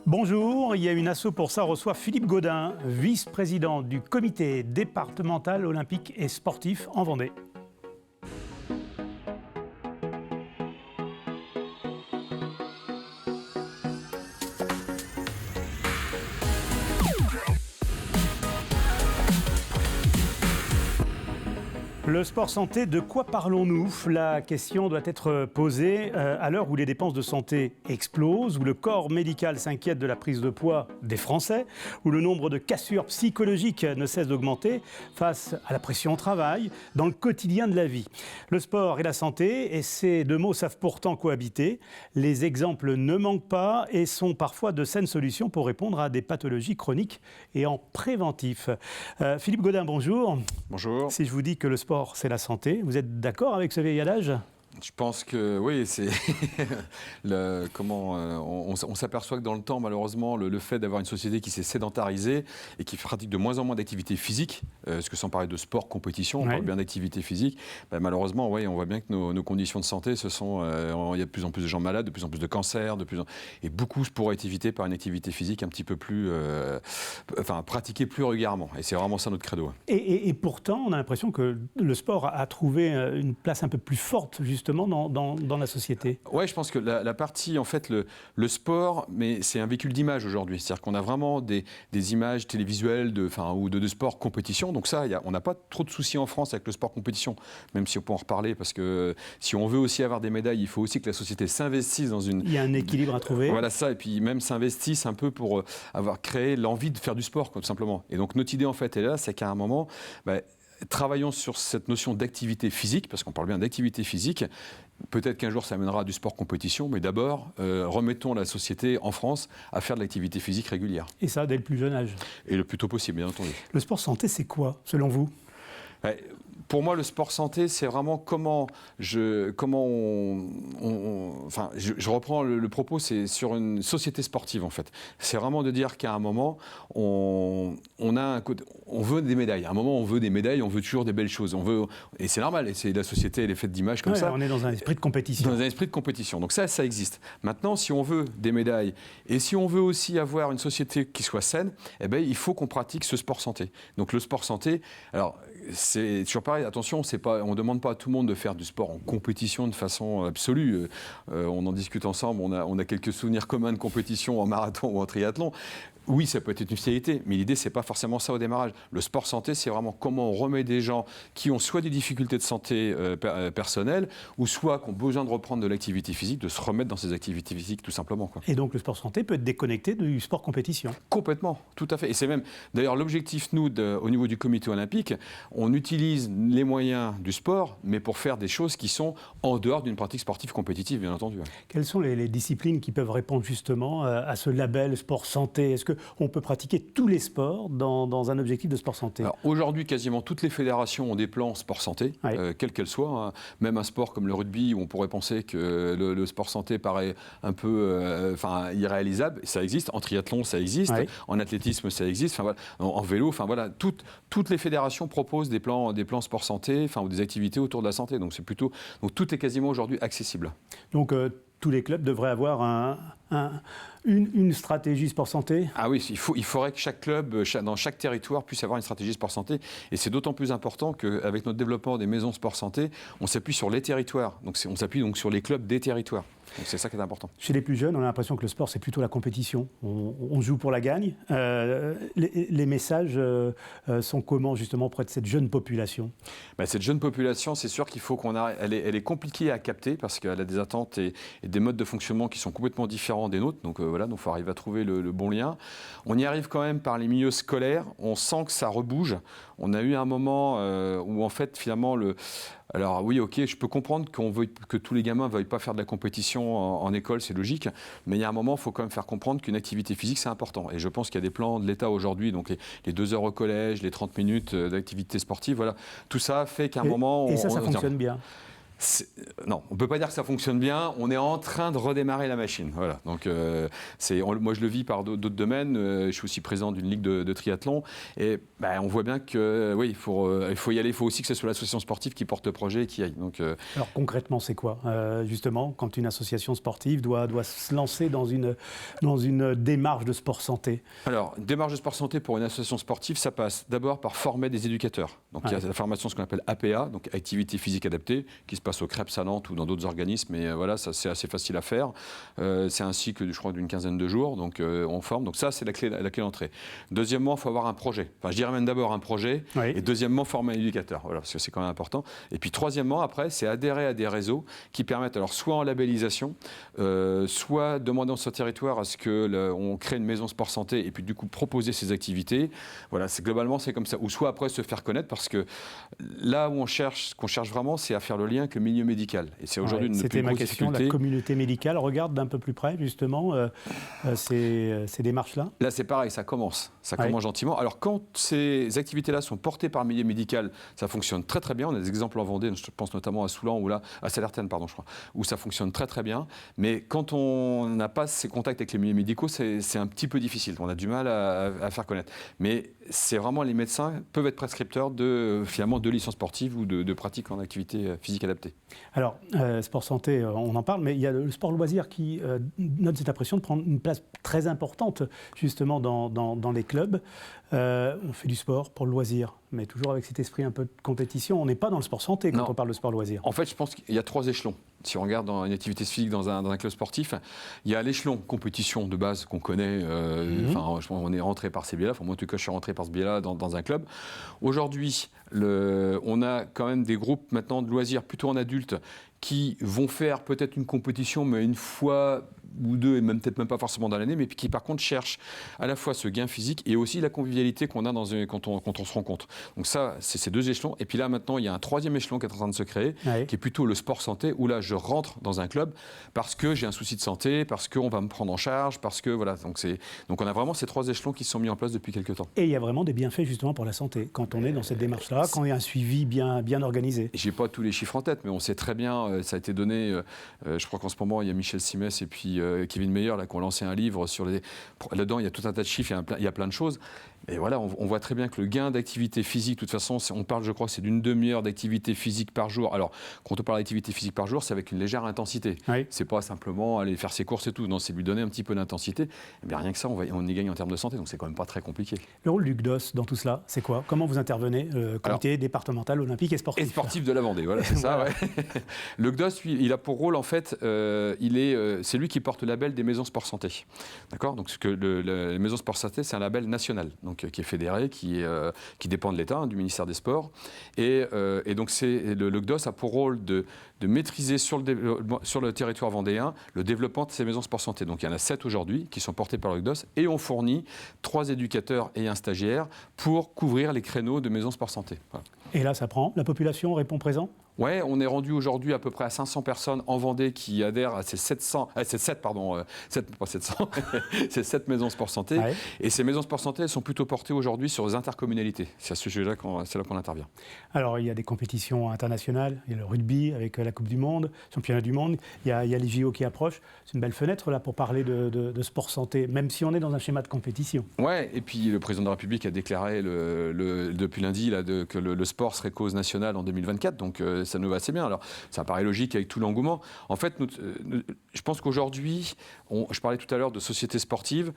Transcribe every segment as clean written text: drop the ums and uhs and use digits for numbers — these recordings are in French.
Bonjour, il y a une asso pour ça reçoit Philippe Gaudin, vice-président du comité départemental olympique et sportif en Vendée. Le sport santé, de quoi parlons-nous? La question doit être posée à l'heure où les dépenses de santé explosent, où le corps médical s'inquiète de la prise de poids des Français, où le nombre de cassures psychologiques ne cesse d'augmenter face à la pression au travail, dans le quotidien de la vie. Le sport et la santé, et ces deux mots savent pourtant cohabiter. Les exemples ne manquent pas et sont parfois de saines solutions pour répondre à des pathologies chroniques et en préventif. Philippe Gaudin, bonjour. Bonjour. Si je vous dis que le sport, c'est la santé, vous êtes d'accord avec ce vieil adage ? Je pense que oui, c'est on s'aperçoit que dans le temps, malheureusement, le fait d'avoir une société qui s'est sédentarisée et qui pratique de moins en moins d'activité physique, parce que sans parler de sport, compétition, on parle bien d'activité physique, malheureusement, on voit bien que nos conditions de santé, il y a de plus en plus de gens malades, de plus en plus de cancers, et beaucoup pourraient être évités par une activité physique un petit peu plus, pratiquée plus régulièrement. Et c'est vraiment ça notre credo. Et pourtant, on a l'impression que le sport a trouvé une place un peu plus forte, justement, dans la société. Oui, je pense que la partie, en fait, le sport, mais c'est un véhicule d'image aujourd'hui. C'est-à-dire qu'on a vraiment des images télévisuelles ou de sport compétition. Donc ça, on n'a pas trop de soucis en France avec le sport compétition, même si on peut en reparler, parce que si on veut aussi avoir des médailles, il faut aussi que la société s'investisse dans une... Il y a un équilibre à trouver. Voilà ça, et puis même s'investisse un peu pour avoir créé l'envie de faire du sport, tout simplement. Et donc notre idée, en fait, est là, c'est qu'à un moment... travaillons sur cette notion d'activité physique, parce qu'on parle bien d'activité physique. Peut-être qu'un jour, ça amènera du sport compétition, mais d'abord, remettons la société en France à faire de l'activité physique régulière. Et ça, dès le plus jeune âge. Et le plus tôt possible, bien entendu. Le sport santé, c'est quoi, selon vous ? Pour moi, le sport santé, c'est vraiment je reprends le propos, c'est sur une société sportive, en fait. C'est vraiment de dire qu'à un moment, on veut des médailles. À un moment, on veut des médailles, on veut toujours des belles choses. Et c'est normal, et c'est la société, elle est faite d'images comme ça. On est dans un esprit de compétition. Dans un esprit de compétition. Donc ça existe. Maintenant, si on veut des médailles, et si on veut aussi avoir une société qui soit saine, il faut qu'on pratique ce sport santé. Donc le sport santé, alors, c'est toujours pareil, attention, on ne demande pas à tout le monde de faire du sport en compétition de façon absolue. On en discute ensemble, on a quelques souvenirs communs de compétition en marathon ou en triathlon. Oui, ça peut être une spécialité, mais l'idée, c'est pas forcément ça au démarrage. Le sport santé, c'est vraiment comment on remet des gens qui ont soit des difficultés de santé personnelle, ou soit qui ont besoin de reprendre de l'activité physique, de se remettre dans ces activités physiques, tout simplement, quoi. Et donc, le sport santé peut être déconnecté du sport compétition. Complètement, tout à fait. Et c'est même, d'ailleurs, l'objectif, nous, au niveau du comité olympique, on utilise les moyens du sport, mais pour faire des choses qui sont en dehors d'une pratique sportive compétitive, bien entendu. Quelles sont les disciplines qui peuvent répondre justement à ce label sport santé ? Est-ce qu'on peut pratiquer tous les sports dans un objectif de sport santé ? Alors, aujourd'hui, quasiment toutes les fédérations ont des plans sport santé, quelles qu'elles soient. Hein. Même un sport comme le rugby, où on pourrait penser que le sport santé paraît un peu irréalisable, ça existe. En triathlon, ça existe. En athlétisme, ça existe. En vélo, toutes les fédérations proposent des plans sport santé, ou des activités autour de la santé. Donc tout est quasiment aujourd'hui accessible. Donc tous les clubs devraient avoir une stratégie sport santé ? Ah oui, il faudrait que chaque club, dans chaque territoire, puisse avoir une stratégie sport santé. Et c'est d'autant plus important qu'avec notre développement des maisons sport santé, on s'appuie sur les territoires. Donc on s'appuie donc sur les clubs des territoires. Donc c'est ça qui est important. Chez les plus jeunes, on a l'impression que le sport, c'est plutôt la compétition. On joue pour la gagne. Les messages sont comment, justement, auprès de cette jeune population ? Cette jeune population, c'est sûr qu'il faut elle est compliquée à capter parce qu'elle a des attentes et des modes de fonctionnement qui sont complètement différents des nôtres. Donc il faut arriver à trouver le bon lien. On y arrive quand même par les milieux scolaires. On sent que ça rebouge. On a eu un moment où, en fait, finalement, alors oui, ok, je peux comprendre que tous les gamins ne veuillent pas faire de la compétition en école, c'est logique, mais il y a un moment, il faut quand même faire comprendre qu'une activité physique, c'est important. Et je pense qu'il y a des plans de l'État aujourd'hui, donc les 2 heures au collège, les 30 minutes d'activité sportive, voilà. Tout ça fait qu'à un moment... Et ça fonctionne bien. Non, on ne peut pas dire que ça fonctionne bien. On est en train de redémarrer la machine. Voilà. Donc, moi, je le vis par d'autres domaines. Je suis aussi président d'une ligue de triathlon. Et on voit bien que oui, il faut y aller. Il faut aussi que ce soit l'association sportive qui porte le projet et qui aille. Donc, alors concrètement, c'est quoi justement quand une association sportive doit se lancer dans une démarche de sport santé? Alors, démarche de sport santé pour une association sportive, ça passe d'abord par former des éducateurs. Donc, il y a la formation, ce qu'on appelle APA, donc activité physique adaptée, qui se passe au Crêpes à Nantes ou dans d'autres organismes, mais voilà, ça c'est assez facile à faire. C'est un cycle, je crois, d'une quinzaine de jours, donc on forme. Donc ça, c'est la clé d'entrée. Deuxièmement, il faut avoir un projet. Enfin, je dirais même d'abord un projet, oui. Et deuxièmement, former un éducateur, voilà, parce que c'est quand même important. Et puis troisièmement, après, c'est adhérer à des réseaux qui permettent, alors soit en labellisation, soit demander dans ce territoire à ce qu'on crée une maison sport santé et puis du coup proposer ces activités. Voilà, globalement, c'est comme ça. Ou soit après se faire connaître, parce que là où ce qu'on cherche vraiment, c'est à faire le lien avec le milieu médical. Et c'est aujourd'hui une C'était ma grosse question. difficulté. La communauté médicale regarde d'un peu plus près justement ces démarches-là. Là, c'est pareil, ça commence gentiment. Alors quand ces activités-là sont portées par le milieu médical, ça fonctionne très très bien. On a des exemples en Vendée, je pense notamment à Soulan ou là, à Salertaine, pardon, je crois, où ça fonctionne très très bien. Mais quand on n'a pas ces contacts avec les milieux médicaux, c'est un petit peu difficile. On a du mal à faire connaître. Mais c'est vraiment, les médecins peuvent être prescripteurs finalement de licences sportives ou de pratiques en activité physique adaptée. Alors, sport santé, on en parle, mais il y a le sport loisir qui donne cette impression de prendre une place très importante justement dans les clubs. On fait du sport pour le loisir, mais toujours avec cet esprit un peu de compétition. On n'est pas dans le sport santé quand on parle de sport loisir. En fait, je pense qu'il y a 3 échelons. Si on regarde dans une activité physique dans un club sportif, il y a l'échelon compétition de base qu'on connaît. Je pense qu'on est rentré par ces biais-là. Enfin, moi, en tout cas, je suis rentré par ce biais-là dans un club. Aujourd'hui, on a quand même des groupes maintenant de loisirs plutôt en adultes qui vont faire peut-être une compétition, mais une fois ou deux, et peut-être même pas forcément dans l'année, mais qui par contre cherchent à la fois ce gain physique et aussi la convivialité qu'on a quand on se rencontre. Donc ça, c'est ces 2 échelons. Et puis là, maintenant, il y a un 3e échelon qui est en train de se créer, qui est plutôt le sport santé, où là, je rentre dans un club parce que j'ai un souci de santé, parce qu'on va me prendre en charge, parce que voilà. Donc on a vraiment ces 3 échelons qui se sont mis en place depuis quelques temps. Et il y a vraiment des bienfaits justement pour la santé, quand on est dans cette démarche-là, quand il y a un suivi bien organisé. Je n'ai pas tous les chiffres en tête, mais on sait très bien, ça a été donné, je crois qu'en ce moment, il y a Michel Simès et puis Kevin Meyer là, qui ont lancé un livre sur là-dedans, il y a tout un tas de chiffres, il y a plein de choses. Et voilà, on voit très bien que le gain d'activité physique, de toute façon, on parle, je crois, c'est d'une demi-heure d'activité physique par jour. Alors, quand on parle d'activité physique par jour, c'est avec une légère intensité. Oui. C'est pas simplement aller faire ses courses et tout. Non, c'est lui donner un petit peu d'intensité. Mais rien que ça, on y gagne en termes de santé. Donc, c'est quand même pas très compliqué. Le rôle du CDOS dans tout cela, c'est quoi? Comment vous intervenez, comité départemental olympique et sportif? Et sportif de la Vendée, voilà, c'est ça. Ouais. Le CDOS, lui, il a pour rôle, en fait, c'est lui qui porte le label des maisons sport santé. D'accord? Donc, les maisons sport santé, c'est un label national. Donc, qui est fédéré, qui dépend de l'État, du ministère des Sports. Et donc, le CDOS a pour rôle de maîtriser sur le territoire vendéen le développement de ces maisons sport santé. Donc, il y en a 7 aujourd'hui qui sont portées par le CDOS et on fournit 3 éducateurs et un stagiaire pour couvrir les créneaux de maisons sport santé. Voilà. Et là, ça prend? La population répond présent? Oui, on est rendu aujourd'hui à peu près à 500 personnes en Vendée qui adhèrent à ces 7 maisons sport santé. Ouais. Et ces maisons sport santé, elles sont plutôt portées aujourd'hui sur les intercommunalités. C'est à ce sujet-là c'est là qu'on intervient. Alors, il y a des compétitions internationales. Il y a le rugby avec la Coupe du Monde, championnat du monde. Il y a les JO qui approchent. C'est une belle fenêtre là pour parler de sport santé, même si on est dans un schéma de compétition. Oui, et puis le président de la République a déclaré depuis lundi là, que le sport serait cause nationale en 2024. Donc, ça nous va assez bien. Alors, ça paraît logique avec tout l'engouement. En fait, je pense qu'aujourd'hui, je parlais tout à l'heure de sociétés sportives.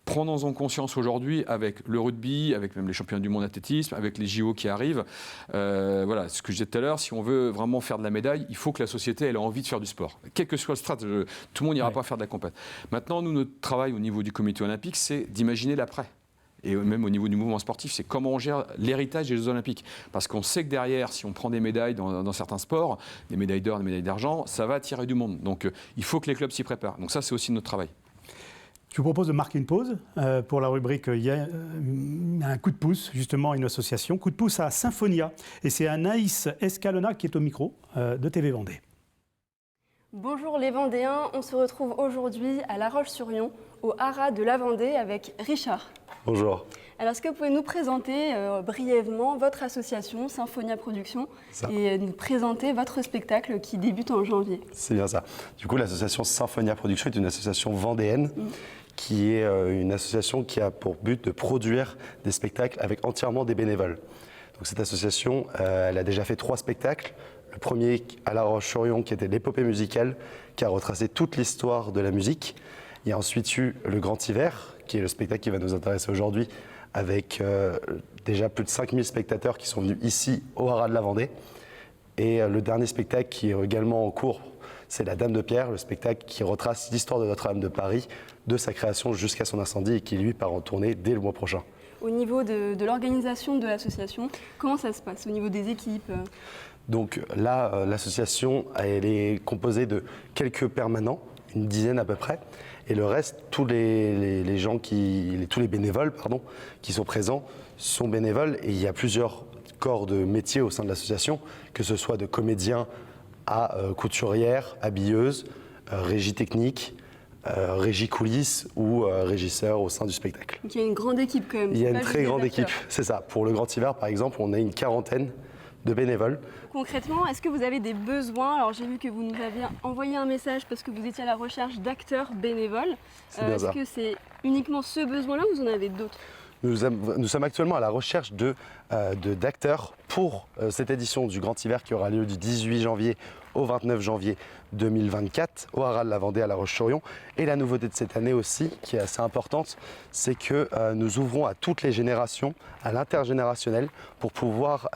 Prenons-en conscience aujourd'hui avec le rugby, avec même les championnats du monde d'athlétisme, avec les JO qui arrivent. Voilà, ce que je disais tout à l'heure, si on veut vraiment faire de la médaille, il faut que la société ait envie de faire du sport. Quel que soit le strat, tout le monde n'ira pas faire de la compète. Maintenant, nous, notre travail au niveau du comité olympique, c'est d'imaginer l'après. Et même au niveau du mouvement sportif, c'est comment on gère l'héritage des Jeux Olympiques. Parce qu'on sait que derrière, si on prend des médailles dans certains sports, des médailles d'or, des médailles d'argent, ça va attirer du monde. Donc il faut que les clubs s'y préparent. Donc ça, c'est aussi notre travail. Je vous propose de marquer une pause pour la rubrique « Il y a un coup de pouce », justement, une association. Coup de pouce à Symphonia. Et c'est Anaïs Escalona qui est au micro de TV Vendée. Bonjour les Vendéens, on se retrouve aujourd'hui à La Roche-sur-Yon, au haras de la Vendée avec Richard. Bonjour. Alors est-ce que vous pouvez nous présenter brièvement votre association Symphonia Productions et nous présenter votre spectacle qui débute en janvier? C'est bien ça. Du coup, l'association Symphonia Productions est une association vendéenne qui est une association qui a pour but de produire des spectacles avec entièrement des bénévoles. Donc cette association, elle a déjà fait 3 spectacles. Le premier à La Roche-sur-Yon qui était l'épopée musicale, qui a retracé toute l'histoire de la musique. Il y a ensuite eu le Grand Hiver, qui est le spectacle qui va nous intéresser aujourd'hui, avec déjà plus de 5000 spectateurs qui sont venus ici au haras de la Vendée. Et le dernier spectacle qui est également en cours, c'est La Dame de Pierre, le spectacle qui retrace l'histoire de Notre-Dame de Paris, de sa création jusqu'à son incendie et qui lui part en tournée dès le mois prochain. Au niveau de l'organisation de l'association, comment ça se passe au niveau des équipes? Donc là, l'association, elle est composée de quelques permanents, une dizaine à peu près, et le reste, tous les gens tous les bénévoles, qui sont présents, sont bénévoles, et il y a plusieurs corps de métiers au sein de l'association, que ce soit de comédiens à couturières, habilleuses, régie technique, régie coulisses ou régisseur au sein du spectacle. Donc il y a une grande équipe quand même. Il y a une très grande équipe, c'est ça. Pour le Grand Hiver, par exemple, on a une 40aine de bénévoles. Concrètement, est-ce que vous avez des besoins? Alors j'ai vu que vous nous aviez envoyé un message parce que vous étiez à la recherche d'acteurs bénévoles. Est-ce que c'est uniquement ce besoin-là ou vous en avez d'autres? Nous sommes actuellement à la recherche d'acteurs pour cette édition du Grand Hiver qui aura lieu du 18 janvier au 29 janvier 2024 au haras de la Vendée à La Roche-sur-Yon. Et la nouveauté de cette année aussi, qui est assez importante, c'est que nous ouvrons à toutes les générations, à l'intergénérationnel, pour pouvoir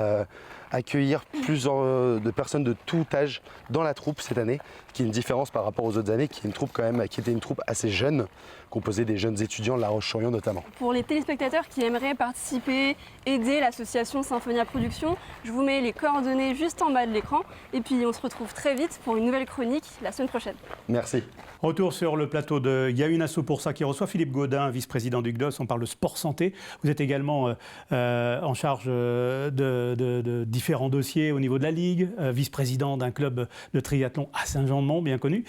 accueillir plus de personnes de tout âge dans la troupe cette année, qui est une différence par rapport aux autres années, qui était une troupe assez jeune, composée des jeunes étudiants de La Roche-sur-Yon notamment. Pour les téléspectateurs qui aimeraient participer, aider l'association Symphonia Productions, je vous mets les coordonnées juste en bas de l'écran et puis on se retrouve très vite pour une nouvelle chronique la semaine prochaine. Merci. Retour sur le plateau de Il y a une asso pour ça qui reçoit Philippe Gaudin, vice-président du GDOS. On parle de sport santé. Vous êtes également en charge de différents dossiers au niveau de la Ligue, vice-président d'un club de triathlon à Saint-Jean-de-Mont, bien connu.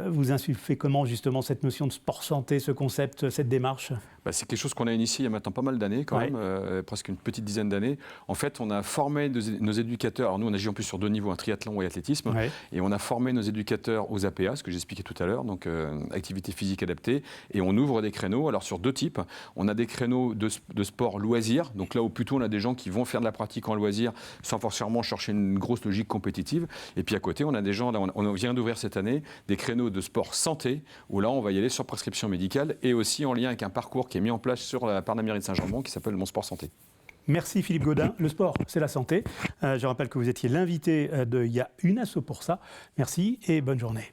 Vous insufflez comment justement cette notion de sport santé, ce concept, cette démarche? C'est quelque chose qu'on a initié il y a maintenant pas mal d'années quand même, presque une petite dizaine d'années. En fait, on a formé nos éducateurs, alors nous on agit en plus sur 2 niveaux, un triathlon et athlétisme, et on a formé nos éducateurs aux APA, ce que j'expliquais tout à l'heure, donc activité physique adaptée, et on ouvre des créneaux, alors sur 2 types. On a des créneaux de sport loisir, donc là où plutôt on a des gens qui vont faire de la pratique en loisir sans forcément chercher une grosse logique compétitive, et puis à côté on a des gens, là on vient d'ouvrir cette année, des créneaux de sport santé, où là on va y aller sur prescription médicale, et aussi en lien avec un parcours qui est mis en place sur la part de la mairie de Saint-Jean-de-Mont qui s'appelle Mon Sport Santé. Merci Philippe Gaudin. Le sport, c'est la santé. Je rappelle que vous étiez l'invité de Il y a une asso pour ça. Merci et bonne journée.